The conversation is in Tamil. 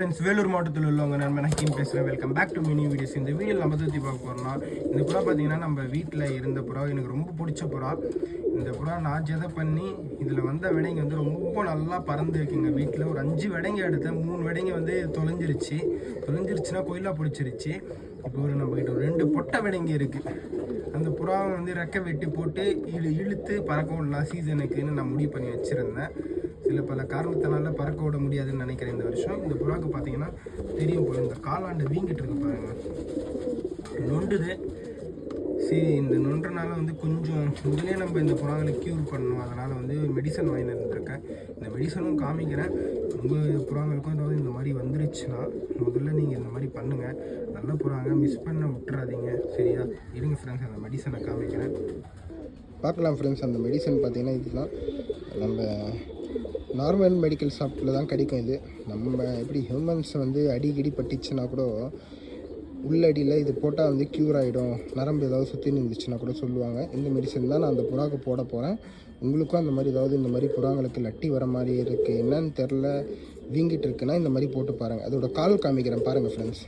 ஃப்ரெண்ட்ஸ், வேலூர் மாவட்டத்தில் உள்ளவங்க நண்பன் ஹக்கீம் பேசுகிறேன். Welcome back to mini videos. இந்த வீடியோவில் நம்ம பற்றி பார்க்க போகிறோம்னா, இந்த புறா பார்த்தீங்கன்னா நம்ம வீட்டில் இருந்த புறா, எனக்கு ரொம்ப பிடிச்ச புறா. இந்த புறா நான் ஜெதை பண்ணி இதில் வந்த விடைங்க வந்து ரொம்ப நல்லா பறந்து இருக்குங்க. வீட்டில் ஒரு 5 விடைங்க எடுத்தேன். 3 விடைங்க வந்து தொலைஞ்சிருச்சுன்னா கோயிலாக பிடிச்சிருச்சு. இப்போ நம்மகிட்ட ஒரு 2 பொட்டை விடைங்க இருக்குது. அந்த புறாவை வந்து ரெக்கை வெட்டி போட்டு இழுத்து பறக்க விடலாம் சீசனுக்குன்னு நான் முடிவு பண்ணி வச்சுருந்தேன். சில பல காரணத்தினால பறக்க விட முடியாதுன்னு நினைக்கிறேன் இந்த வருஷம். இந்த புறாவுக்கு பார்த்தீங்கன்னா தெரியும் போல, இந்த காலாண்டு வீங்கிட்டு இருக்கு பாருங்கள், நொண்டுது. சரி, இந்த நொன்றனால வந்து கொஞ்சம் முதலே நம்ம இந்த புறாங்களை க்யூர் பண்ணணும். அதனால் வந்து மெடிசன் வாங்கி இருந்திருக்கேன். இந்த மெடிசனும் காமிக்கிறேன். உங்கள் புறாங்களுக்கும் ஏதாவது இந்த மாதிரி வந்துருச்சுன்னா முதல்ல நீங்கள் இந்த மாதிரி பண்ணுங்கள். நல்ல புறாங்க, மிஸ் பண்ண விட்டுறாதீங்க. சரியா? இருங்க ஃப்ரெண்ட்ஸ், அந்த மெடிசனை காமிக்கிறேன். பார்க்கலாம் ஃப்ரெண்ட்ஸ். அந்த மெடிசன் பார்த்தீங்கன்னா இதுதான் நம்ம நார்மல் மெடிக்கல் ஷாப்பில் தான் கிடைக்கும். இது நம்ம எப்படி ஹியூமன்ஸ் வந்து அடிக்கடி பட்டுச்சுன்னா கூட உள்ளடியில் இது போட்டால் வந்து க்யூர் ஆகிடும், நரம்பு ஏதாவது சுற்றி இருந்துச்சுன்னா கூட சொல்லுவாங்க. இந்த மெடிசன் தான் நான் அந்த புறாவுக்கு போட போகிறேன். உங்களுக்கும் அந்த மாதிரி ஏதாவது இந்த மாதிரி புறாங்களுக்கு லட்டி வர மாதிரி இருக்குது, என்னன்னு தெரில, வீங்கிட்டு இருக்குன்னா இந்த மாதிரி போட்டு பாருங்கள். அதோட கால் காமிக்கிறேன் பாருங்கள் ஃப்ரெண்ட்ஸ்.